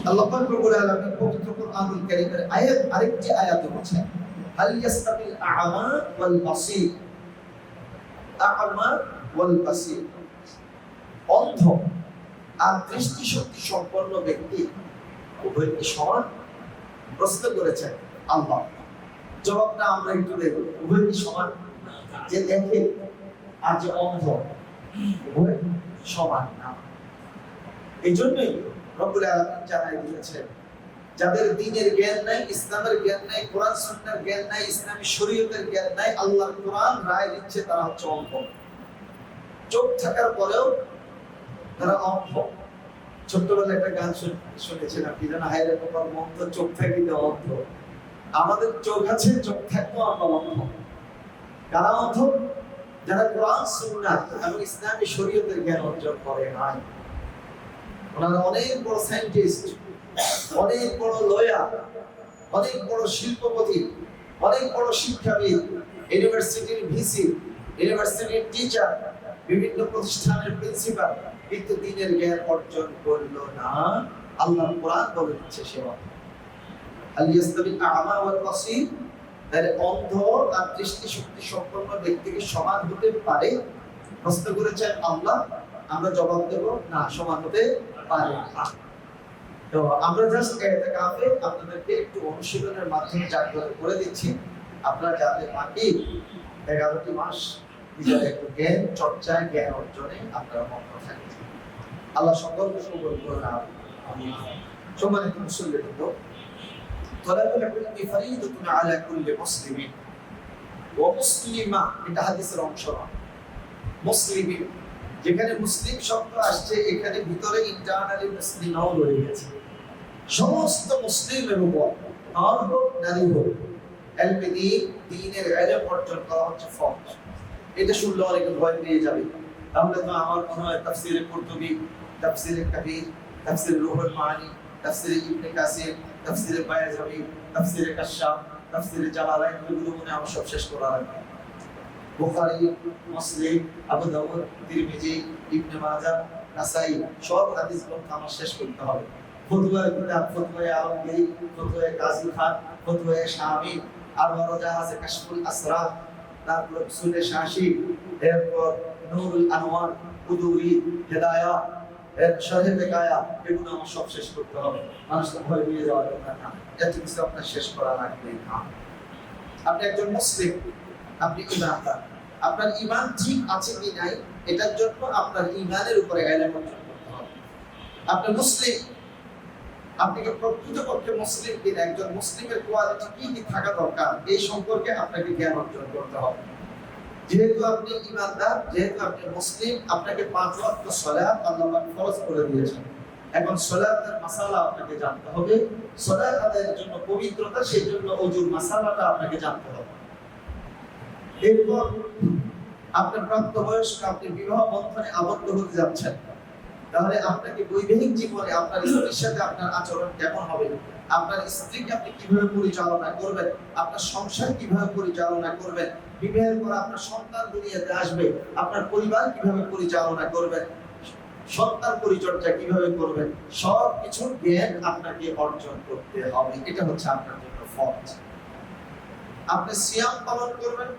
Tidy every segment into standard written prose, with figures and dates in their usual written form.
আল্লাহ পাক রব্বুল আলামিন পবিত্র কোরআনুল কারীমের আয়াত আরেকটি আয়াতে বলেছেন হাল ইয়াস্তাবিল আ'মা ওয়াল বাসীর, আ'মা ওয়াল বাসীর, অন্ধ আর দৃষ্টিশক্তি সম্পন্ন ব্যক্তি উভয় কি সমান? প্রশ্ন করেছেন আল্লাহ। জবাবটা আমরা একটু দেব, উভয় কি সমান? যে দেখে আর যে অন্ধ উভয় সমান না। এই জন্যই রব্বুল আলামিন জানাই দিয়েছেন যাদের দ্বীনের জ্ঞান নাই, ইসলামের জ্ঞান নাই, কোরআন সুন্নাহর জ্ঞান নাই, ইসলামী শরীয়তের জ্ঞান নাই, আল্লাহর কোরআন রায় দিচ্ছে তারা হচ্ছে অন্ধ। চোখ থাকার পরেও তারা অন্ধ। ছোট্টবেলায় একটা গান শুনেছিলাম কি যেন, হায়রে তোমার মন তো চোখ থাকিতে অন্ধ। আমাদের চোখ আছে, চোখ থাকতেও আমরা অন্ধ। কারা অন্ধ? যারা কোরআন সুন্নাহ এবং ইসলামী শরীয়তের জ্ঞান অর্জন করে নাই। ওনারা অনেক বড় সায়েন্টিস্ট, অনেক বড় লয়ার, অনেক বড় শিল্পপতি, অনেক বড় শিক্ষাবিদ, ইউনিভার্সিটির ভিসি, ইউনিভার্সিটির টিচার, বিভিন্ন প্রতিষ্ঠানের প্রিন্সিপাল, কিন্তু দ্বীনের জ্ঞান অর্জন করলো না। আল্লাহর কোরআন বলে দিচ্ছে সে অন্ধ। আল ইয়াস্তাবিল আ'মা ওয়াল বাসীর, তাহলে অন্ধ আর দৃষ্টিশক্তি সম্পন্ন ব্যক্তিকে সমান হতে পারে? প্রশ্ন করেছেন আল্লাহ। আমরা জবাব দেব না, সমান হতে পারে না। তো আমরা জাস্ট ইতিকাফে আপনাদেরকে একটু অনুশীলনের মাধ্যমে জাগ্রত করে দিচ্ছি, আপনারা যাতে বাকি 11টি মাস নিজের একটু জ্ঞান চর্চায়, জ্ঞান অর্জনে আপনারা মগ্ন থাকেন। আল্লাহ সকলকে সুবল করুন। আমিন। সম্মানিত মুসল্লিবৃন্দ, তলাবুল ইলমি ফরিদাতুন আলা কুল্লি মুসলিমিন ওয়া মুসলিমা, এটা হাদিসের অংশ না। মুসলিমিন, যেখানে মুসলিম শব্দ আসছে এখানে ভিতরে ইন্টারনালি মুসলিমও রয়ে গেছে। সমস্ত মুসলিমের উপর, নর হোক নারী হোক, ইলমে দ্বীন, দ্বীনের ইলম অর্জন করা হচ্ছে ফরজ। এটা শুনলে অনেকে ভয় পেয়ে যাবে। তাহলে তো আমার মনে হয় তাফসীরে কুরতুবী, তাফসীরে কবির, তাফসীরে রুহুল মাআনি, তাফসীরে ইবনে কাসির, তাফসীরে বায়াজাবি, তাফসীরে কাশশাফ, তাফসীরে জালালাইন, এগুলো মনে আমার সব শেষ করা লাগবে। বুখারী, মুসলিম, আবু দাউদ, তিরমিজি, ইবনে মাজাহ, নাসাই, সব হাদিস গ্রন্থ আমার শেষ করতে হবে। ফতোয়ায়ে কিতাব, ফতোয়ায়ে আলমগীরি, ফতোয়ায়ে কাজী খান, ফতোয়ায়ে শামী, আর ওয়ারাজা আছে কাশফুল আসরার, তারপর উসুলে শাশি, এরপর নূরুল আনওয়ার, কুদুরি, হিদায়াত, শরহে বেকায়া, এগুলো আমার সব শেষ করতে হবে। মানুষ তো ভয় পেয়ে যাওয়ার কথা না, এত কিছু আপনার শেষ করা লাগবে না। আপনি একজন মুসলিম, আপনি ঈমানদার, আপনার ঈমান ঠিক আছে কি নাই এটার জন্য আপনার ঈমানের উপরে ইলম অর্জন করতে হবে। আপনি মুসলিম, আপনি কি প্রকৃতপক্ষে মুসলিম কিনা, একজন মুসলিমের কোয়ালিটি কি কি থাকা দরকার এই সম্পর্কে আপনাকে জ্ঞান অর্জন করতে হবে। যেহেতু আপনি ঈমানদার, যেহেতু আপনি মুসলিম, আপনাকে 5 ওয়াক্ত সালাত আল্লাহ পাক ফরজ করে দিয়েছেন। এখন সালাতের মাসালা আপনাকে জানতে হবে। সালাত আদায়ের জন্য পবিত্রতা, সেই জন্য ওযুর মাসালাটা আপনাকে জানতে হবে। এরপর আপনার প্রাপ্তবয়স্ক, আপনি বিবাহ বন্ধনে আবদ্ধ হতে যাচ্ছেন, তাহলে আপনাকে বৈবাহিক জীবনে আপনার স্ত্রীর সাথে আপনার আচরণ কেমন হবে, আপনার স্ত্রীকে আপনি কিভাবে পরিচালনা করবেন, আপনার সংসার কিভাবে পরিচালনা করবেন, বিবাহের পর আপনার সন্তান দুনিয়াতে আসবে, আপনার পরিবার কিভাবে পরিচালনা করবেন, সন্তান পরিচর্যা কিভাবে করবেন, সব কিছুর জ্ঞান আপনাকে অর্জন করতে হবে। এটা হচ্ছে আপনার জন্য ফরজ। আপনি সিয়াম পালন করবেন,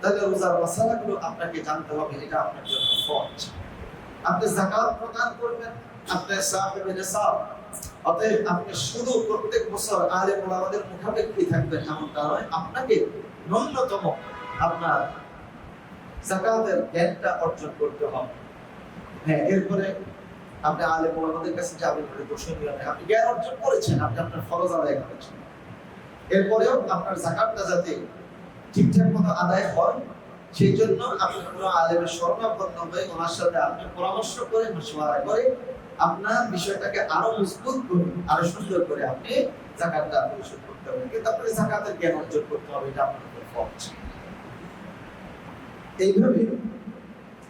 তাহলে রোজার মাসালাগুলো আপনাকে জানতে হবে, এটা আপনার জন্য ফরজ। আপনি যাকাত প্রদান করবেন, আপনি সাহেবে নিসাব, অতএব আপনি শুধু প্রত্যেক বছর আলেম ওলামাদের মুখাপেক্ষী থাকবেন এমনটা নয়, আপনাকে ন্যূনতম আপনার যাকাতের জ্ঞানটা অর্জন করতে হবে। হ্যাঁ, এরপরে আপনি আলেম ওলামাদের কাছে যাবেন, দর্শনীয় আপনি জ্ঞান অর্জন করেছেন, আপনি আপনার ফরজ আদায় করেছেন। এরপরেও আপনার যাকাতটা যাতে ঠিকঠাক মতো আদায় হয়, সেই জন্য আপনি কোনো আলেমের শরণাপন্ন হয়ে ওনার সাথে আপনি পরামর্শ করে, মাশওয়ারা করে আপনার বিষয়টাকে আরো মজবুত করে, আরো সুন্দর করে আপনি যাকাতটা পরিশোধ করতে হবে। কিন্তু আপনাকে যাকাতের জ্ঞান অর্জন করতে হবে, এটা আপনার উপর ফরজ। এইভাবে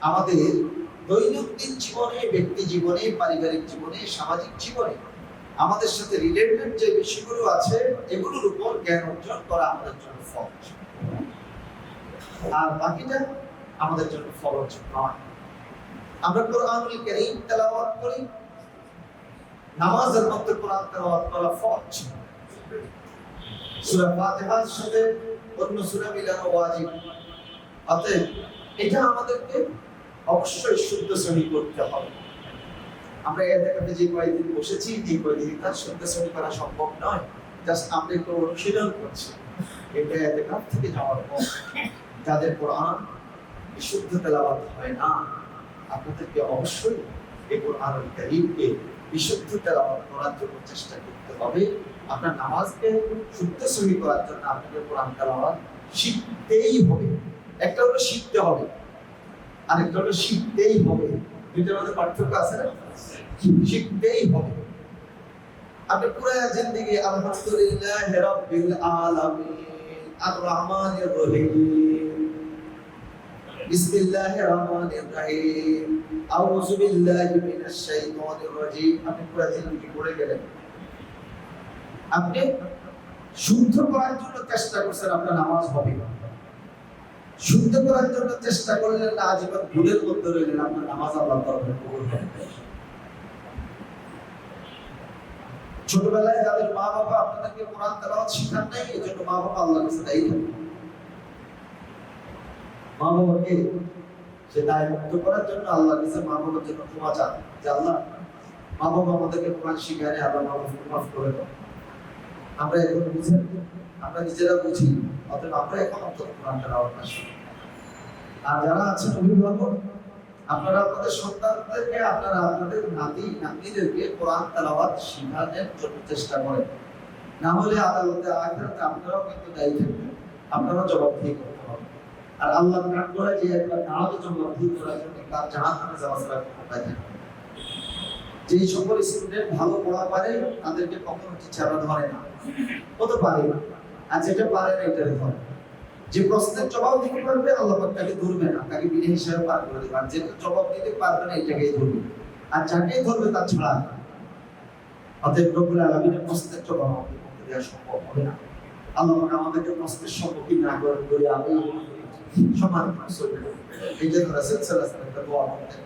আমাদের দৈনন্দিন জীবনে, ব্যক্তি জীবনে, পারিবারিক জীবনে, সামাজিক জীবনে আমাদের সাথে রিলেটেড যে বিষয়গুলো আছে এগুলোর উপর জ্ঞান অর্জন করা আমাদের জন্য ফরজ, আর বাকিটা আমাদের জন্য ফরজ নয়। আমরা কোরআনুল কারীম তেলাওয়াত করি, নামাজের মধ্যে কোরআন তেলাওয়াত করা ফরজ। সূরা ফাতিহার সাথে অন্য সূরা মিলানো ওয়াজিব। অতএব এটা আমাদেরকে অবশ্যই শুদ্ধ সহি করতে হবে। আমরা এতেকাফে যে কয়েকদিন বসেছি, এই কয়েকদিন তার শুদ্ধ সহি করা সম্ভব নয়, জাস্ট আমরা একটু অনুশীলন করছি। এটা এতেকাফ থেকে যাওয়ার পর যাদের কোরআন বিশুদ্ধ তেলাওয়াত হয় না, আপনাদেরকে অবশ্যই এই কোরআনুল কারীমকে বিশুদ্ধ তেলাওয়াত করার জন্য চেষ্টা করতে হবে। আপনার নামাজকে শুদ্ধ সহি করার জন্য আপনাকে কোরআন তেলাওয়াত শিখতেই হবে। একটা হলো শিখতে হবে, আরেকটা হলো শিখতেই হবে। দুইটার মধ্যে পার্থক্য আছে না? শিখতেই হবে। আপনি পুরো জিন্দেগি আলহামদুলিল্লাহ রাব্বিল আলামিন আর রহমানির রহিম বিসমিল্লাহির রহমানির রহিম আউযু বিল্লাহি মিনাশ শাইতানির রাজীম, আপনি পুরো জিন্দেগি পড়ে গেলেন। আপনি শুদ্ধ করার জন্য চেষ্টা করছেন, আপনার নামাজ হবে না। শুদ্ধ করার জন্য চেষ্টা করলেন না, আজীবন ভুলের মধ্যে রইলেন, আপনার নামাজ আল্লাহর দরবারে কবুল হবে না। ছোটবেলায় যাদের মা বাবা আপনাদেরকে কোরআন তেলাওয়াত শিখান নাই, এজন্য মা বাবা আল্লাহর কাছে দায়ী থাকবে। মা বাবাকে সে দায় মুক্ত করার জন্য আল্লাহর কাছে মা বাবার জন্য ক্ষমা চান যে আল্লাহ, মা বাবা আমাদেরকে কোরআন শিখায়, আল্লাহ মাফ করে দাও। আমরা এখন বুঝি, আমরা নিজেরা বুঝি, অতএব আমরা এখন অন্তত কোরআন তেলাওয়াত না শিখি। আর যারা আছেন অভিভাবক, আপনারা আপনাদের সন্তানদেরকে, আপনারা আপনাদের নাতি নাতনিদেরকে কোরআন তেলাওয়াত শেখানোর জন্য চেষ্টা করেন। না হলে আদালতে আখিরাতে আপনারাও কিন্তু দায়ী থাকবেন, আপনারাও জবাবদিহি করতে হবে। আর আল্লাহ নাম করে যে একবার নামাজ জবাবদিহি করার জন্য তার জাহান্নামে যাওয়া ছাড়া কোনো উপায় নেই। যেই সকল স্টুডেন্ট ভালো পড়া পারে তাদেরকে কখনো টিচাররা ধরে না, হতে পারে না। আর যেটা পারে না এটারে ধরে। যে প্রশ্নের জবাব দিতে পারবে আল্লাহ পাক তাকে ধরবে না, তাকে বিনা হিসাবে পার করে দেবে। আর যেটা জবাব দিতে পারবে না এটাকেই ধরবে, আর যাকেই ধরবে তার ছাড়া। অতএব রব্বুল আলামিনের প্রশ্নের জবাব আমাদের দেওয়া সম্ভব হবে না। আল্লাহ পাক আমাদেরকে প্রশ্নের সম্মুখীন না করে আমি সমান চলবে। এই জন্য রাসূল সাল্লাল্লাহু আলাইহি ওয়াসাল্লাম একটা দোয়া করতেন,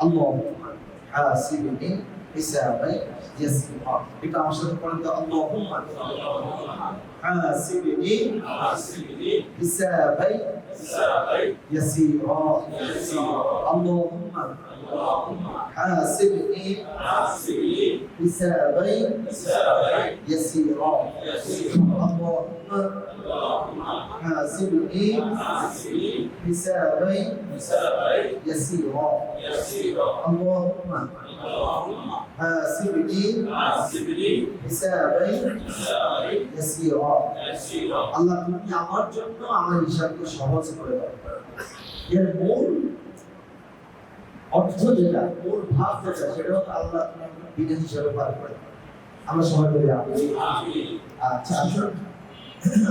আল্লাহুম্মা হাসিবনি হিসাবাই ইয়াসিরা। এটা আমার সাথে পড়েন তো, আল্লাহুম্মা হাসিবনি হিসাবাই ইয়াসিরা। আল্লাহুম্মা হাসিবনি হিসাবাই ইয়াসিরা। আল্লাহুম্মা حاسبني حسابي يسيرا. اللهم حاسبني حسابي يسيرا. আল্লাহ তুমি আমার জন্য আমার হিসাবকে সহজ করে দাও। এর মূল অর্থ যেটা, মূল ভাব যেটা, সেটা হলো আল্লাহ তুমি বিনা হিসাবে পার করে দাও। আমরা সবাই বলি আমিন। আচ্ছা, আসুন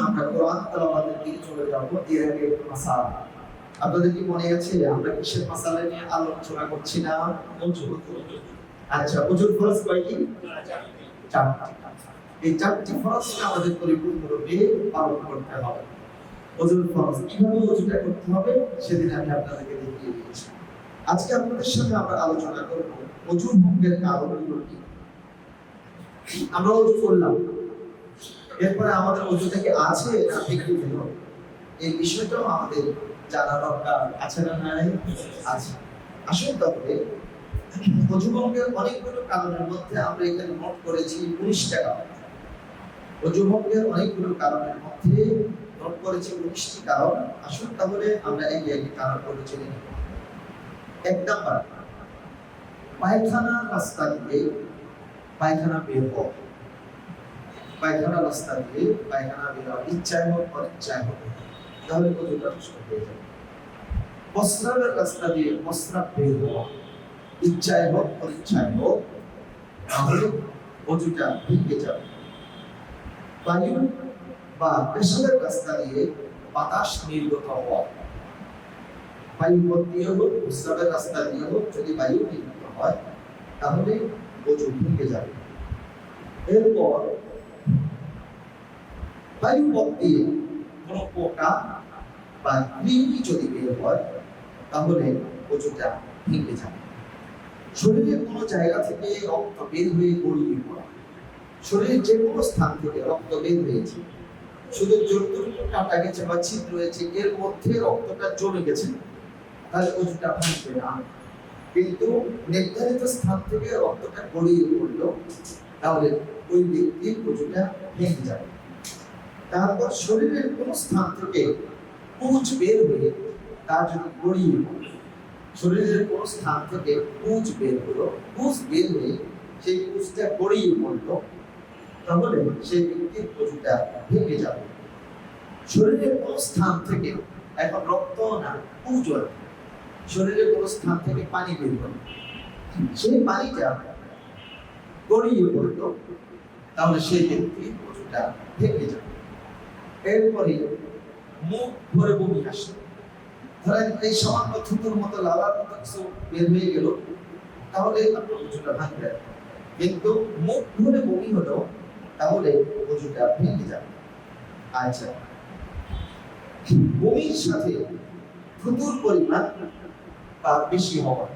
আমরা কোরআন তেলাওয়াতের দিকে চলে যাব। এর আগে একটু মাসালা, আপনাদের কি মনে আছে আমরা কিসের মাসালা নিয়ে আলোচনা করছি না? ওযু। আচ্ছা, ওযুর ফরজ কয়টি? চারটি। এই চারটি ফরজকে আমাদের পরিপূর্ণরূপে পালন করতে হবে। ওযুর ফরজ কিভাবে ওযুটা করতে হবে সেদিন আমি আপনাদেরকে দেখিয়ে দিয়েছি। আজকে আপনাদের সাথে আমরা আলোচনা করব ওযুর ভঙ্গের কারণগুলো কি। আমরা ওযু করলাম, এরপরে আমাদের ওযুটা কি আছে না বিকৃত হলো, এই বিষয়টাও আমাদের জানা দরকার আছে না নাই? আছে। আসলে তবে ওযু ভঙ্গের অনেকগুলো কারণের মধ্যে আমরা এখানে নোট করেছি 19টা কারণ। ওযু ভঙ্গের অনেকগুলো কারণের মধ্যে নোট করেছি 19টি কারণ। আসলে তাহলে আমরা একে একে কারণগুলো জেনে নেব। 1 নাম্বার, পায়খানা রাস্তা দিয়ে পায়খানা বের হওয়া। পায়খানা রাস্তা দিয়ে পায়খানা বের হওয়া, ইচ্ছায় হোক অনিচ্ছায় হোক, তাহলে ওযুটা নষ্ট হয়ে যাবে। প্রস্রাবের রাস্তা দিয়ে প্রস্রাব বের হওয়া, ইচ্ছায় হোক অনিচ্ছায় হোক, তাহলে ওযুটা ভেঙে যাবে। বায়ু বা পেশাবের রাস্তা দিয়ে বাতাস নির্গত হওয়া, বায়ু পথ দিয়ে হোক প্রস্রাবের রাস্তা দিয়ে হোক, যদি বায়ু নির্গত হয় তাহলে ওযু ভেঙে যাবে। এরপর বায়ু পথ দিয়ে কোনো পোকা বা কৃমি যদি বের হয় তাহলে ওযুটা ভেঙে যাবে। শরীরের কোনো জায়গা থেকে রক্ত বের হয়ে গড়িয়ে পড়া, শরীরের যে কোনো স্থান থেকে রক্ত বের হয়েছে, শুধু যতটুকু কাটা গেছে বা ছিদ্র হয়েছে এর মধ্যে রক্তটা জমে গেছে, তাহলে ওজুটা ভাঙবে না। কিন্তু নির্ধারিত স্থান থেকে রক্তটা গড়িয়ে পড়লো, তাহলে ওই ব্যক্তির ওজুটা ভেঙে যাবে। তারপর শরীরের কোন স্থান থেকে পুঁজ বের হয়ে তার যদি গড়িয়ে পড়ে, শরীরের কোন স্থান থেকে পুঁজ বের হলো, পুঁজ বের হয়ে সেই পুঁজটা গড়িয়ে পড়লো, তাহলে সেই ব্যক্তির ওজুটা ভেঙে যাবে। শরীরের কোন স্থান থেকে এখন রক্ত না পুঁজ, শরীরের কোন স্থান থেকে পানি বের হলো, সেই পানিটা গড়িয়ে পড়লো, তাহলে সেই ব্যক্তির ওজুটা ভেঙে যাবে। এরপরে মুখ ভরে বমি আসে, ধরেন এই সামান্য থুতুর মতো লালার মতো কিছু বের হয়ে গেল, তাহলে আপনার ওজুটা ভাঙবে। কিন্তু মুখ ভরে বমি হলো, তাহলে ওজুটা ভেঙে যাবে। আচ্ছা, বমির সাথে থুতুর পরিমাণ বা বেশি হওয়া,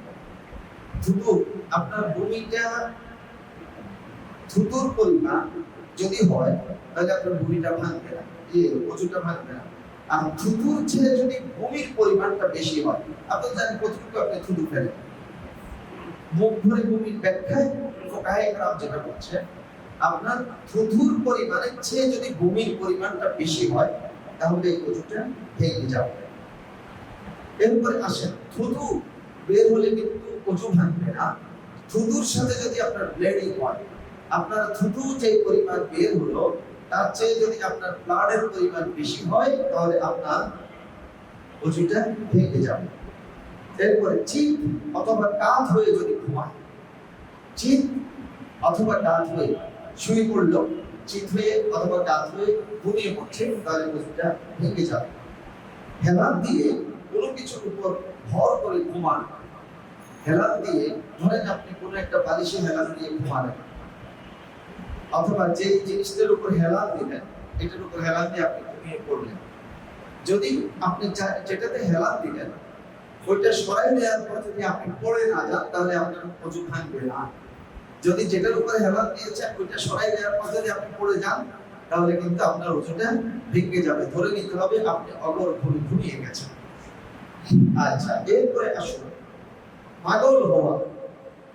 থুতুর আপনার বমিটা থুতুর পরিমাণ যদি হয়, তাহলে আপনার বমিটা ভাঙবে না, ওজুটা ভাঙবে না। আর থুতুর চেয়ে যদি বমির পরিমাণটা বেশি হয়, আপনি জানেন কতটুকু আপনি থুতু ফেলেন, মুখ ভরে বমির ব্যাখ্যায় ফুকাহায়ে কেরাম যেটা বলছে, আপনার থুতুর পরিমাণের চেয়ে যদি বমির পরিমাণটা বেশি হয়, তাহলে ওজুটা ভেঙে যাবে। এরপরে আসেন, থুতু বের হলে কিন্তু ওজু ভাঙবে না। থুতুর সাথে যদি আপনার ব্লিডিং হয়, আপনার থুতু যে পরিমাণ বের হলো তার চেয়ে যদি আপনার ব্লাডের পরিমাণ বেশি হয়, তাহলে আপনার ওজুটা ভেঙে যাবে। এরপরে চিত অথবা কাঁধ হয়ে যদি ঘুমায়, চিত অথবা কাঁধ হয়ে শুয়ে পড়লো, চিত হয়ে অথবা কাঁধ হয়ে ঘুমিয়ে পড়ছে, তাহলে ওজুটা ভেঙে যাবে। হেলান দিয়ে কোনো কিছুর উপর ভর করে ঘুমান, হেলান দিয়ে ধরেন আপনি কোনো একটা বালিশে হেলান দিয়ে ঘুমালেন, অথবা যে জিনিসটার উপর হেলান দিলেন এটার উপর হেলান দিয়ে আপনি ঘুমিয়ে পড়লেন, যদি আপনি যেটাতে হেলান দিলেন ওইটা সরাই দেওয়ার পর যদি আপনি পড়ে না যান, তাহলে আপনার ওজু ভাঙবে না। যদি যেটার উপরে হেলান দিয়েছেন ওইটা সরাই দেওয়ার পর যদি আপনি পড়ে যান, তাহলে কিন্তু আপনার ওজুটা ভেঙে যাবে, ধরে নিতে হবে আপনি অগর ঘুমিয়ে গেছেন। আচ্ছা, এরপরে আসুন পাগল হওয়া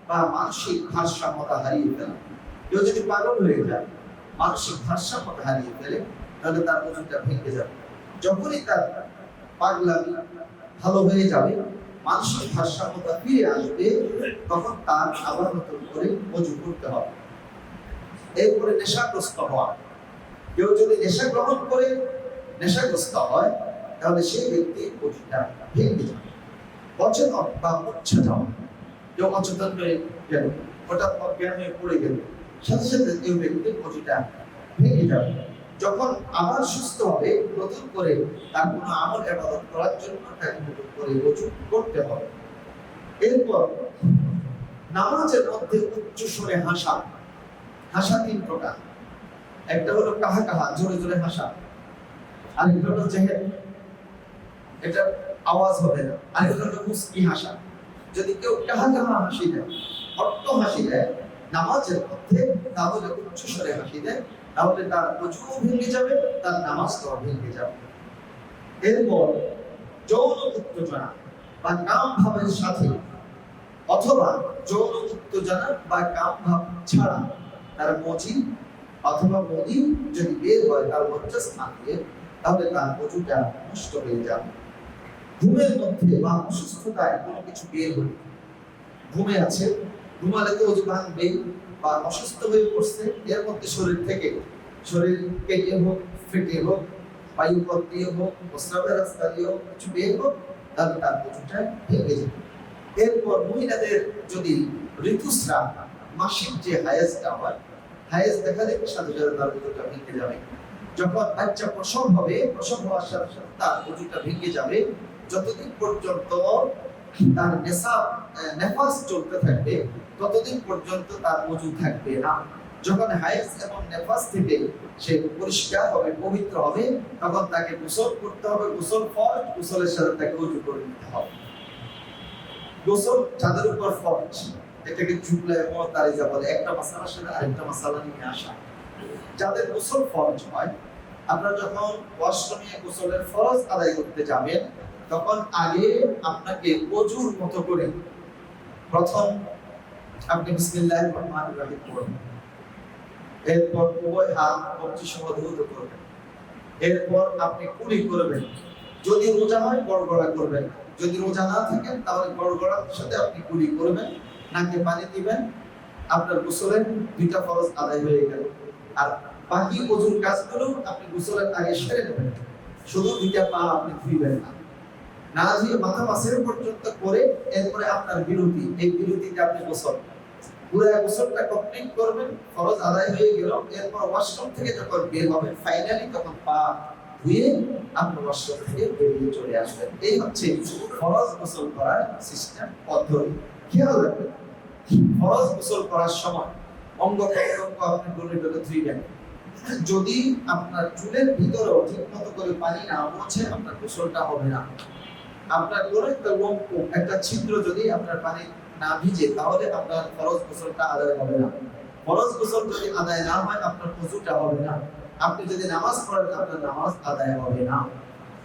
বা মানসিক ভারসাম্যতা হারিয়ে ফেলা। কেউ যদি পাগল হয়ে যায়, মানসিক ভারসাম্যতা হারিয়ে ফেলে, তাহলে তার ওজুটা ভেঙে যাবে। যখনই তার পাগলামি ভালো হয়ে যাবে, মানসিক ভারসাম্যতা ফিরে আসবে, তখন তার আবার নতুন করে ওজু করতে হবে। এরপরে নেশাগ্রস্ত হওয়া, কেউ যদি নেশা গ্রহণ করে নেশাগ্রস্ত হয়, তাহলে সেই ব্যক্তির ওজুটা ভেঙে যাবে। অচেতন বা মূর্ছা যাওয়া, কেউ অচেতন হয়ে গেল, হঠাৎ অজ্ঞান হয়ে পড়ে গেল, সাথে সাথে এই ব্যক্তির ওজুটা ভেঙে যাবে। যখন আবার সুস্থ হবে, নতুন করে তার কোনো আমল ইবাদত করার জন্য তাকে নতুন করে ওজু করতে হবে। এরপর নামাজের মধ্যে উচ্চ স্বরে হাসা, হাসা তিন প্রকার, একটা হলো কাহা কাহা জোরে জোরে হাসা, আরেকটা হলো জেহের, এটা আওয়াজ হবে না, আরেকটা হলো মুস্কি হাসা। যদি কেউ কাহা কাহা হাসি দেয়, অট্ট হাসি দেয় নামাজের মধ্যে, তাহলে উচ্চ স্বরে হাসি দেয়, তাহলে তার ওজু ভেঙে যাবে, তার নামাজটাও ভেঙে যাবে। এরপর যৌন উত্তেজনা বা কাম ভাবের সাথে অথবা যৌন উত্তেজনা বা কাম ভাব ছাড়া তার মজি অথবা মদি যদি বের হয় তার লজ্জাস্থান দিয়ে, তাহলে তার ওজুটা নষ্ট হয়ে যাবে। ঘুমের মধ্যে বা অসুস্থতায় কোনো কিছু বের হল, ঘুমে আছে, ঘুমালে তো ওজু ভাঙবেই, বা অসুস্থ হয়ে পড়ছে, এর মধ্যে শরীর থেকে, শরীর কেটে হোক ফেটে হোক, বায়ু পথ দিয়ে হোক, প্রস্রাবের রাস্তা দিয়ে হোক, কিছু বের হোক, তাহলে তার ওজুটা ভেঙে যাবে। এরপর মহিলাদের যদি ঋতুস্রাব, মাসিক যে হায়েজটা হয়, হায়েজ দেখা দেবে, সাথে সাথে তার ওজুটা ভেঙে যাবে। যখন বাচ্চা প্রসব হবে, প্রসব হওয়ার সাথে সাথে তার ওজুটা ভেঙে যাবে, যতদিন পর্যন্ত তার নেফাস চলতে থাকবে ততদিন পর্যন্ত তার ওজু থাকবে না। যখন হায়েজ এবং নেফাস থেকে সে পরিষ্কার হবে, পবিত্র হবে, তখন তাকে গোসল করতে হবে, গোসল ফরজ, গোসলের সাথে তাকে ওজু করে নিতে হবে। গোসল যাদের উপর ফরজ, এটাকে জুমলায় মুতারিজা বলে, একটা মাসালার সাথে আরেকটা মাসালা নিয়ে আসা। যাদের গোসল ফরজ হয়, আপনারা যখন ওয়াশরুমে গোসলের ফরজ আদায় করতে যাবেন তখন আগে আপনাকে ওযুর মতো করে প্রথম আপনি বিসমিল্লাহির রহমানির রহিম পড়বেন, এরপর উভয় হাত কবজি সহ ধৌত করবেন, এরপর আপনি কুলি করবেন। যদি রোজা হয় গড়গড়া করবেন, যদি রোজা না থাকেন তাহলে গড়গড়ার সাথে আপনি কুলি করবেন, নাকে পানি দিবেন, আপনার গোসলের দুইটা ফরজ আদায় হয়ে গেল। আর বাকি ওযুর কাজগুলো আপনি গোসলের আগে সেরে নেবেন, শুধু দুইটা পা আপনি ধুইবেন না ধুয়ে মাথা মাসের পর্যন্ত করে এরপরে আপনার বিরতি, এই বিরতিতে আপনি গোসল পুরো গোসলটা কমপ্লিট করবেন, ফরজ আদায় হয়ে গেল। এরপর ওয়াশরুম থেকে যখন বের হবেন ফাইনালি তখন পা ধুয়ে আপনি ওয়াশরুম থেকে বেরিয়ে চলে আসবেন। এই হচ্ছে ফরজ গোসল করার সিস্টেম পদ্ধতি। খেয়াল রাখবেন ফরজ গোসল করার সময় অঙ্গ প্রত্যঙ্গ আপনি ডলে ডলে ধুইবেন। যদি আপনার চুলের ভিতরেও ঠিকমতো করে পানি না পৌঁছে আপনার গোসলটা হবে না। আপনার কোনো একটা লম্ব, একটা ছিদ্র যদি আপনার পানি না ভিজে তাহলে আপনার ফরজ গোসলটা আদায় হবে না। ফরজ গোসল যদি আদায় না হয় আপনার ওযুটা হবে না। আপনি যদি নামাজ পড়েন আপনার নামাজ আদায় হবে না।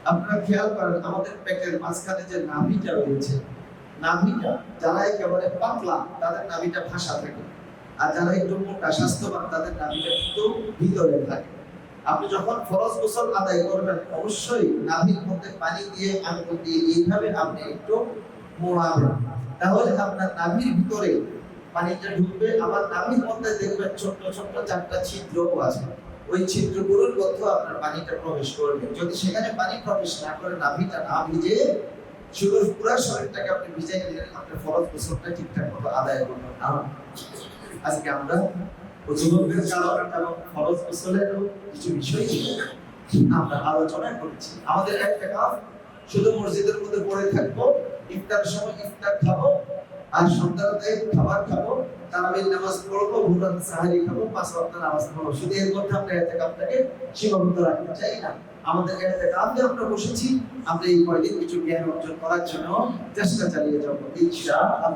আপনারা খেয়াল করেন আমাদের পেটের মাঝখানে যে নাভিটা রয়েছে, নাভিটা যারা একেবারে পাতলা তাদের নাভিটা ভাসা থাকে, আর যারা একটু মোটা স্বাস্থ্যবান তাদের নাভিটা কিন্তু ভিতরে থাকে। আপনি যখন ফরজ গোসল আদায় করবেন অবশ্যই নাভির মধ্যে পানি দিয়ে আঙ্গুল দিয়ে এইভাবে আপনি একটু মোড়াবেন, তাহলে আপনার নাভির ভিতরে পানিটা ঢুকবে। আবার নাভির মধ্যে দেখবেন ছোট ছোট চারটা ছিদ্রও আছে, ওই ছিদ্রগুলোর মধ্যে আপনার পানিটা প্রবেশ করবে। যদি সেখানে পানি প্রবেশ না করে নাভিটা না ভিজে শুধু পুরো শরীরটাকে আপনি ভিজাই দিলেন, আপনার ফরজ গোসলটা ঠিকঠাক মতো আদায় করবেন না। আজকে আমরা ওযুবের কারণ এবং ফরজ গোসলের কিছু বিষয় আমরা আলোচনা করেছি। আমাদের ইতিকাফ শুধু মসজিদের মধ্যে পড়ে থাকবো, ইফতারের সময় ইফতার খাবো, আর সন্ধ্যাতে খাবার খাবো, তারাবির নামাজ পড়বো, ভোর সাহারি খাবো, 5 ওয়াক্ত নামাজ পড়বো, শুধু এর মধ্যে আমরা ইতিকাফটাকে সীমাবদ্ধ রাখতে চাই না। আমাদের ইতিকাফে আমরা বসেছি, আমরা এই কয়দিন কিছু জ্ঞান অর্জন করার জন্য চেষ্টা চালিয়ে যাবো ইনশাআল্লাহ।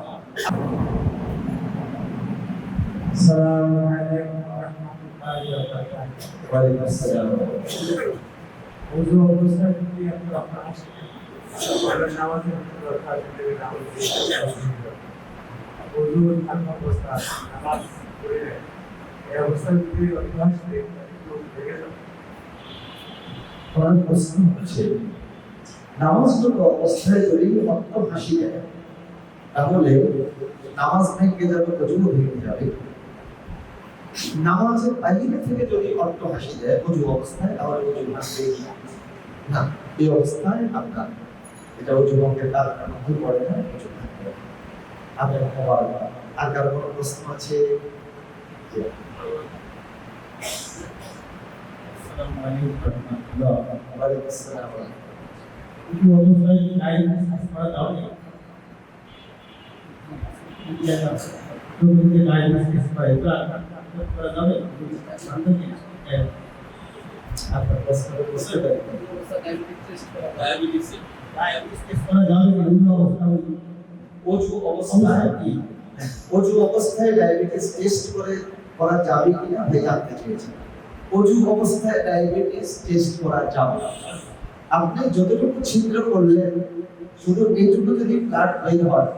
আসসালামু আলাইকুম ওয়া রাহমাতুল্লাহি ওয়া বারাকাতুহু। ওয়া আলাইকুম আসসালাম। ওযু অবস্থায় যদি আমরা আপনার নামাজের ভিতরে থাকতে ওযু থাকা অবস্থা নামাজ পড়ে এই অবস্থায় যদি অভ্যাস থেকে যায় কোরআন প্রশ্ন হচ্ছে নামাজরত অবস্থায় যদি অর্থ হাসি দেয় তাহলে নামাজ ভেঙে যাবে, ওযু ভেঙে যাবে। নামাজের বাইরে থেকে যদি অর্থ হাসি দেয় ওযু অবস্থায় তাহলে ওযু ভাঙবে না। এই অবস্থায় আপনার এটা ওযু ভঙ্গের কারণ মধ্যে পড়ে না, ওযু ভাঙবে। আপনার খাবার আর কারো কোনো প্রশ্ন আছে? আসসালামু আলাইকুম ওয়া রাহমাতুল্লাহ। ওয়া আলাইকুম আসসালাম। ওযু অবস্থায় টাইম করা যাবে যদি টাইম পায় তো করা যাবে আপনার প্রশ্ন বুঝতে পারি। ডায়াবেটিস টেস্ট করা যাবে বিভিন্ন অবস্থায় ওযু অবস্থায় কি ওযু অবস্থায় ডায়াবেটিস টেস্ট করা যাবে কিনা আপনি জানতে চেয়েছেন। ওযু অবস্থায় ডায়াবেটিস টেস্ট করা যাবে। আপনি যতটুকু ছিদ্র করলেন শুধু এইটুকু যদি ব্লাড বের হয়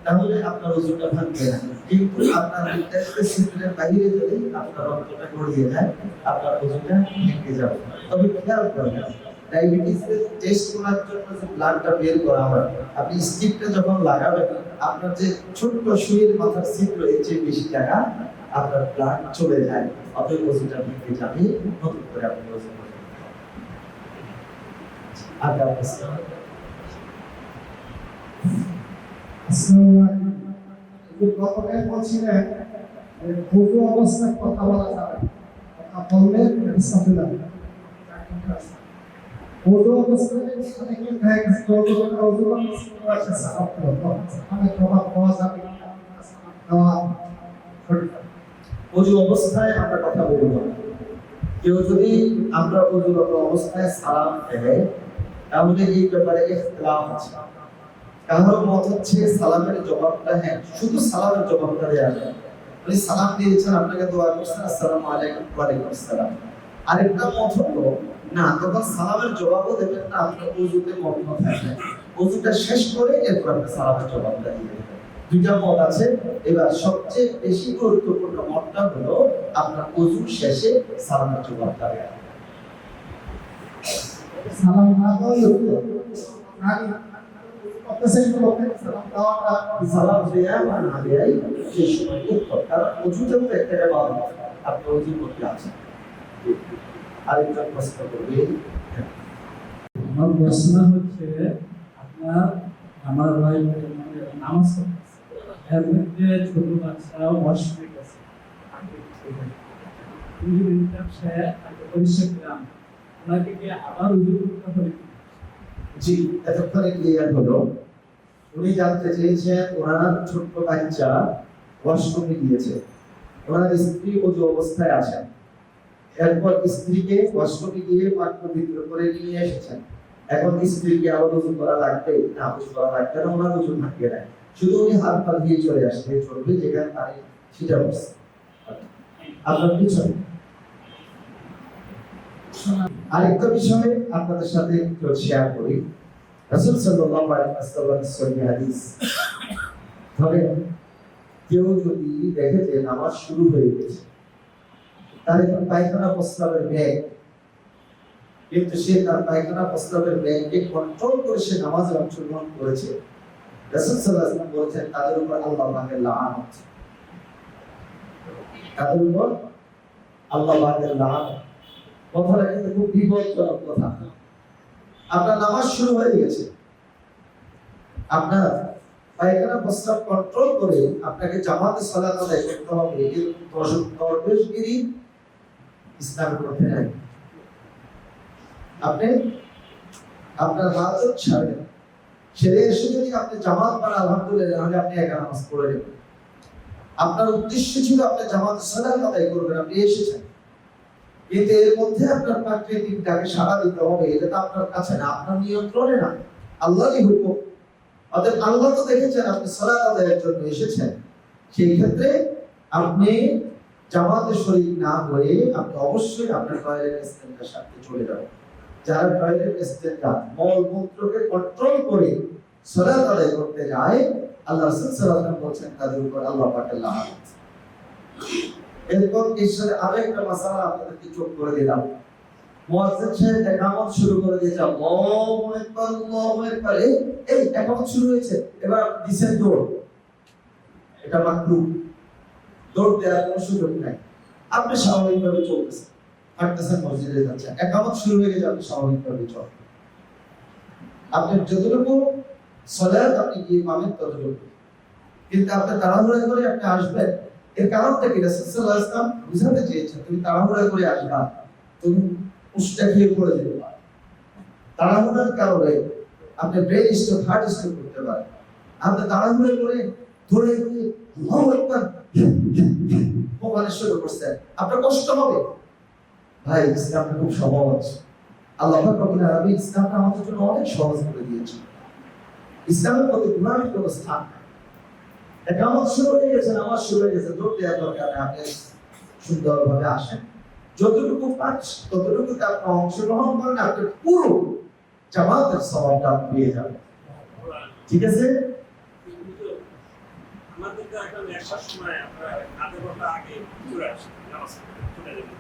তাহলে আপনার ওযুটা ভাঙবে না, কিন্তু আপনার নির্ধারিত ছিদ্রের বাইরে যদি আপনার রক্তটা গড়িয়ে যায় আপনার ওযুটা ভেঙে যাবে। তবে খেয়াল করবেন ডায়াবেটিসের টেস্ট করার জন্য যে ব্লাডটা বের করা হয়, আপনি স্টিকটা যখন লাগাবেন আপনার যে ছোট্ট সুইয়ের মাথার ছিদ্র এর চেয়ে বেশি জায়গা আপনার ব্লাড চলে যায়, অতএব ওযুটা ভেঙে যাবে, নতুন করে আপনি ওযু করবেন। আর কারো প্রশ্ন? আসসালামু আলাইকুম। গতকাল বলছিলেন ওযু অবস্থায় কথা বলা যাবে, কথা বললে ইসলামে যাবে। ওযু অবস্থায় অনেকে থাকে ওযু করতে সাহায্য করে, মানে প্রভাব পাওয়া যাবে ওযু অবস্থায় আমরা কথা বলবো। কেউ যদি আমরা ওযুরত অবস্থায় সালাম দেয় তাহলে এই ব্যাপারে ইখতিলাফ আছে। কারো মত হচ্ছে সালামের জবাবটা হ্যাঁ শুধু সালামের জবাবটা দেয়া যায়, আপনি সালাম দিয়েছেন আপনাকে দোয়া করছেন আসসালামু আলাইকুম ওয়া আলাইকুম আসসালাম। আরেকটা মত হলো না তখন সালামের জবাবও দেবেন না, আপনার ওযুতে মগ্ন থাকবেন, ওযুটা শেষ করে এরপর আপনি সালামের জবাবটা দিয়ে দেবেন। দুইটা মত আছে। এবার সবচেয়ে বেশি গুরুত্বপূর্ণ মতটা হলো আপনার ওযু শেষে সালামের জবাবটা দেয়া। সালাম না দেওয়া আগে করতেছেন লোকে সালাম দেওয়াটা সালাম দেয়া বা না দেয়াই সেই সময় উত্তর, কারণ ওযুটাও তো একটা ইবাদত, আপনি ওযু করতে আছেন। আরেকজন প্রশ্ন করবে। আমার প্রশ্ন হচ্ছে আপনার আমার ভাই নামাজ পড়তেছে, এর মধ্যে ছোট বাচ্চা অসুবিধা গেছে, পরিষ্কার গ্রাম ওনাকে কি আবার উজু করতে হবে? জি, এতক্ষণে ক্লিয়ার হলো। উনি জানতে চেয়েছেন ওনার ছোট্ট বাচ্চা ওয়াশরুমে গিয়েছে, ওনার স্ত্রী ওযু অবস্থায় আছেন, এরপর স্ত্রীকে ওয়াশরুমে গিয়ে পাক পবিত্র করে নিয়ে এসেছেন। এখন স্ত্রীকে আবার ওযু করা লাগবে না? ওযু করা লাগবে না, ওনার ওযু থাকবে না, শুধু উনি হাত পা ধুয়ে চলে আসবে, চলবে যেখানে পানি সেটা বসে আপনার পিছনে। আরেকটা বিষয় আপনাদের সাথে একটু শেয়ার করি। রাসূল সাল্লাল্লাহু আলাইহি ওয়াসাল্লামের সহিহ হাদিস, ধরেন কেউ যদি দেখে যে নামাজ শুরু হয়ে গেছে, তার এখন পায়খানা প্রস্রাবের ব্যাগ, কিন্তু সে তার পায়খানা প্রস্রাবের ব্যাগকে কন্ট্রোল করে সে নামাজে অংশগ্রহণ করেছে, রাসূল সাল্লাল্লাহু আলাইহি ওয়াসাল্লাম বলেছেন তাদের উপর আল্লাহ পাকের লানত, তাদের উপর আল্লাহ পাকের লানত। কথাটা কিন্তু খুব বিপজ্জনক কথা। আপনার নামাজ শুরু হয়ে গেছে, আপনার পায়খানা প্রস্রাব কন্ট্রোল করে আপনাকে জামাতে সালাত আদায় করতে হবে, এর দরবেশগিরি ইসলামের মধ্যে নাই। আপনি আপনার হাজত ছাড়েন, ছেড়ে এসে যদি আপনি জামাত পান আলহামদুলিল্লাহ, তাহলে আপনি একা নামাজ পড়ে নেবেন। আপনার উদ্দেশ্য ছিল আপনি জামাতে সালাত আদায় করবেন, আপনি এসেছেন, কিন্তু এর মধ্যে আপনার প্রাকৃতিক ডাকে সাড়া দিতে হবে, এটা তো আপনার কাছে না, আপনার নিয়ন্ত্রণে না, আল্লাহরই হুকুম। অতএব আল্লাহ তো দেখেছেন আপনি সালাত আদায়ের জন্য এসেছেন, সেই ক্ষেত্রে আপনি জামাতে শরীক না হয়ে আপনি অবশ্যই আপনার টয়লেট ইস্তেঞ্জার সাথে চলে যাবেন। যারা টয়লেট ইস্তেঞ্জা মল মূত্রকে কন্ট্রোল করে সালাত আদায় করতে যায়, আল্লাহ রাসূল সাল্লাল্লাহু আলাইহি ওয়াসাল্লাম বলেন তাদের উপর আল্লাহ পাকের লানত। এরপর ঈশ্বরের আরেকটা মাসালা আপনাদেরকে চোখ করে দিলাম। মুয়াজ্জিন সাহেব ইকামত শুরু করে দিয়েছে, আল্লাহু আকবার আল্লাহু আকবার, এই ইকামত শুরু হয়েছে, এবার দিছেন দৌড়, এটা মাকরুহ, দৌড় দেওয়ার কোনো সুযোগ নাই। আপনি স্বাভাবিকভাবে চলতেছেন, হাঁটতেছেন, মসজিদে যাচ্ছেন, ইকামত শুরু হয়ে গেছে, আপনি স্বাভাবিকভাবে চলেন। আপনি যতটুকু সালাত আপনি গিয়ে পাবেন ততটুকু, কিন্তু আপনি তাড়াহুড়া করে আপনি আসবেন, এর কারণটা কি? রাসূল সাল্লাল্লাহু আলাইহি ওয়াসাল্লাম বুঝাতে চেয়েছেন তুমি তাড়াহুড়া করে আসবা, তুমি উষ্টা খেয়ে পড়ে যেতে পারো। তাড়াহুড়ার কারণে আপনি ব্রেন স্ট্রোক, হার্ট স্ট্রোক করতে পারেন। আপনি তাড়াহুড়া করে ধরে ধরে আল্লাহু আকবার বলা শুরু করছেন, আপনার কষ্ট হবে। ভাই ইসলামটা খুব সহজ, আল্লাহ পাক রব্বুল আলামিন ইসলামটা আমাদের জন্য অনেক সহজ করে দিয়েছেন। ইসলামের মধ্যে গুনাহের কোনো স্থান নাই। ইকামত শুরু হয়ে গেছে, নামাজ শুরু হয়ে গেছে, দৌড় দেওয়ার দরকার নেই, আপনি সুন্দরভাবে আসেন, যতটুকু পাচ্ছেন ততটুকুতে আপনি অংশগ্রহণ করেন, আপনি পুরো জামাতের সওয়াবটা আপনি পেয়ে যাবেন। ঠিক আছে? আমাদের তো একটা নেশার সময় আমরা আধা ঘন্টা আগে চলে আসি, নামাজ চলে যাবো,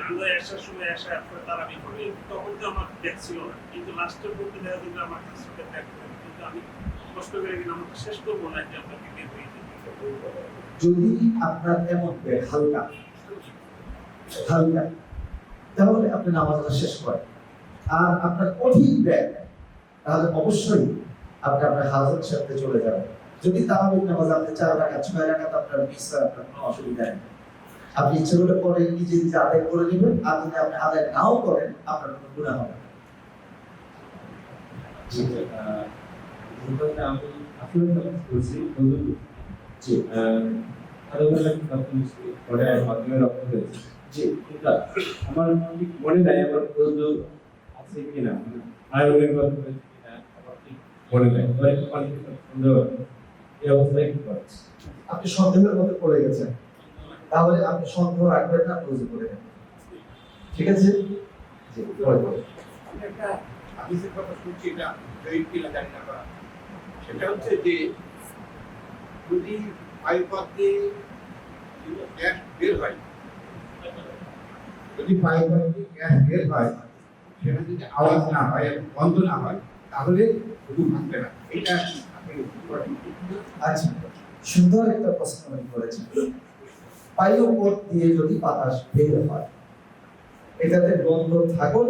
আমরা এসার সময় এসে আপনার তারাবি করি, তখন তো আমার ব্যাগ ছিল না, কিন্তু লাস্টের মধ্যে দেখা দিল আমার কাছে ব্যাগ, কিন্তু আমি কষ্ট করে গেলে আমাকে শেষ করবো না, যে আপনাকে বের হয়ে যেতে। যদি আপনার এমন ব্যাগ হালকা হালকা, তাহলে আপনি নামাজটা শেষ করেন। আর আপনার কঠিন ব্যাগ, তাহলে অবশ্যই আপনি আপনার হাজত সাথে চলে যাবেন। যদি তারাবির নামাজ আপনি 4 রাকাত 6 রাকাত আপনার মিস হয়, আপনার কোনো অসুবিধা নেই, আপনি ইচ্ছে করে পরে নিজে নিজে আদায় করে নেবেন। আর যদি আপনি আদায় নাও করেন, আপনার কোনো গুনাহ হবে না। আমি আসলে নামাজ পড়ছি, জি আধা ঘন্টা পরে মাধ্যমে রক্ত হয়েছে, জি কিন্তু আমার ঠিক মনে নাই আমার আছে কিনা, আয়োগের কথা হয়েছে কিনা, আমার ঠিক মনে নেই, এবার একটু পানি সন্দেহ হয়। এই অবস্থায় কি করে? আপনি সন্দেহের মধ্যে পড়ে গেছেন, তাহলে আপনি সন্দেহ রাখবেন না, বুঝে পড়ে যাবেন। ঠিক আছে, জি পড়ে পড়ে। একটা হাদিসের কথা শুনছি, এটা জয়ীব কিনা জানি না করা। সেটা হচ্ছে যে যদি বায়ুপথ দিয়ে গ্যাস বের হয়, যদি বায়ুপথ দিয়ে গ্যাস বের হয়, সেটা যদি আওয়াজ না হয় এবং বন্ধ না হয়, তাহলে শুধু ভাঙবে না। এটা আপনি আচ্ছা, সুন্দর একটা প্রশ্ন আপনি করেছেন। বায়ু পথ দিয়ে যদি বাতাস বের হয়, এটাতে বন্ধ থাকুক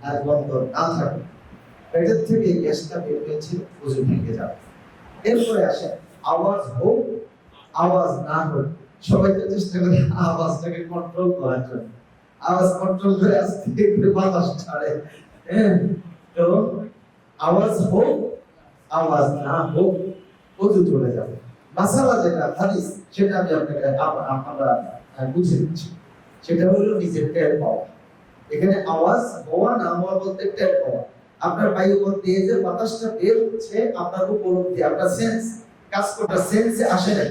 আর বন্ধ না থাকুক, এটার থেকে গ্যাসটা বের হয়েছে, ওজন ভেঙে যাবে। এরপরে আসে আওয়াজ হোক আওয়াজ না হোক, সবাই তো চেষ্টা করে আওয়াজটাকে কন্ট্রোল করার জন্য, আওয়াজ কন্ট্রোল করে আস্তে করে বাতাস ছাড়ে। হ্যাঁ, তো আওয়াজ হোক আওয়াজ না হোক, ওজন চলে যাবে। মাসালা যেটা হাদিস, সেটা আমি আপনাকে আমরা বুঝে দিচ্ছি। সেটা হলো নিজের টের পাওয়া। এখানে আওয়াজ হওয়া না হওয়া বলতে টের পাওয়া। আপনার বায়ুপথ দিয়ে যে বাতাসটা বের হচ্ছে, আপনার উপলব্ধি, আপনার সেন্স কাজ করতে, সেন্সে আসে না।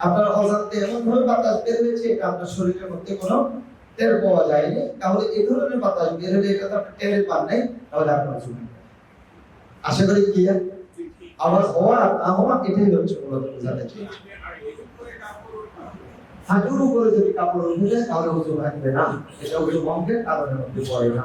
আপনার অজান্তে এমন ভাবে বাতাস বের হয়েছে, এটা আপনার শরীরের মধ্যে কোনো টের পাওয়া যায়নি। তাহলে এই ধরনের বাতাস বের হলে এটা তো আপনি টের পান নাই, তাহলে আপনার জন্য আশা করি ক্লিয়ার। আওয়াজ হওয়া আর না হওয়া, এটাই হচ্ছে মূলত বোঝাতে চেয়েছি। হাঁটুর উপরে যদি কাপড় উঠে যায়, তাহলে ওযু ভাঙবে না, এটা ওযু ভঙ্গের কারণের মধ্যে পড়ে না।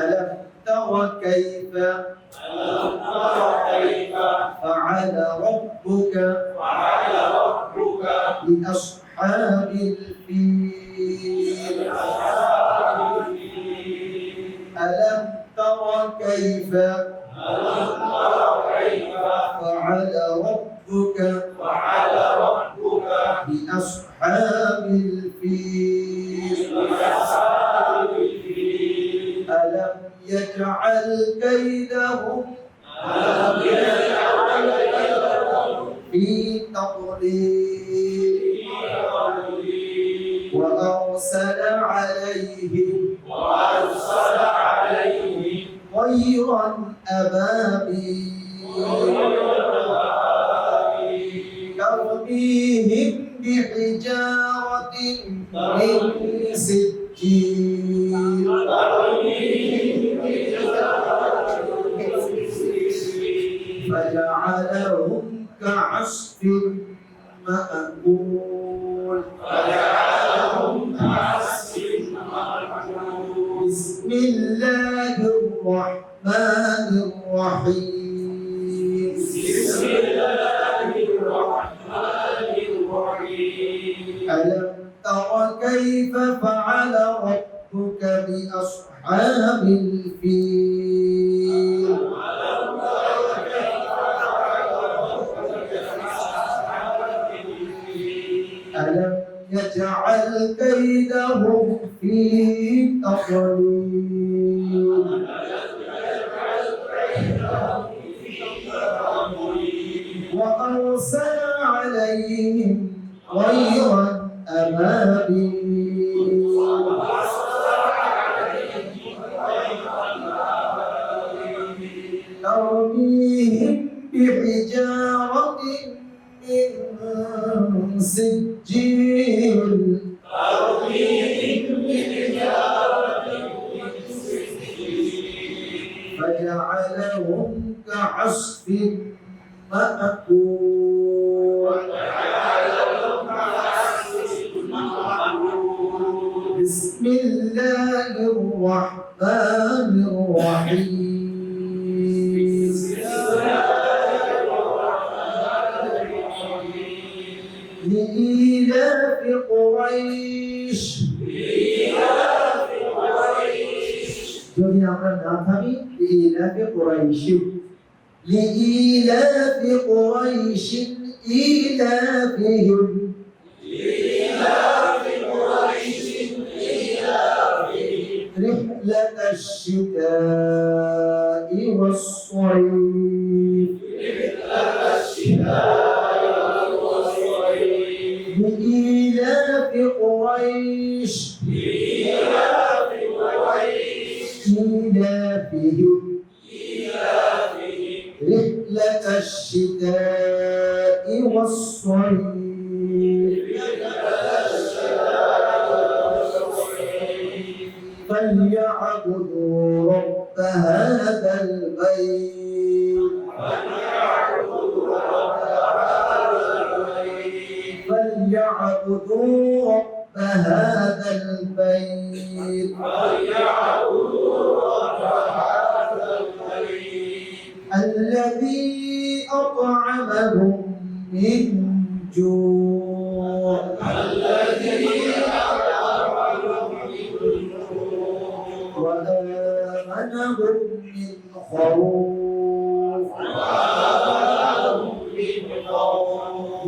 ألم تر كيف فعل ربك بأصحاب الفيل ألم تر كيف فعل ربك بأصحاب الفيل ألم يجعل كيدهم في تضليل وأرسل عليهم طيرا أبابيل ترميهم بحجارة من سجيل فجعلهم كعصف مأكول بسم الله الرحمن الرحيم ألم تر كيف فعل ربك بأصحاب الفيل ألم يجعل كيدهم في تضليل وأرسل عليهم طيرا أبابيل ترميهم بحجارة من سجيل فجعلهم كعصف مأكول بسم الله الرحمن الرحيم لإيلاف قريش যদি আমরা না থামি لإيلاف قريش لإيلاف قريش إيلافهم رحلة الشتاء والصيف رحلة الشتاء والصيف فليعبدوا رب هذا البيت فليعبدوا رب هذا البيت الذي أطعمهم من جوع وآمنهم من خوف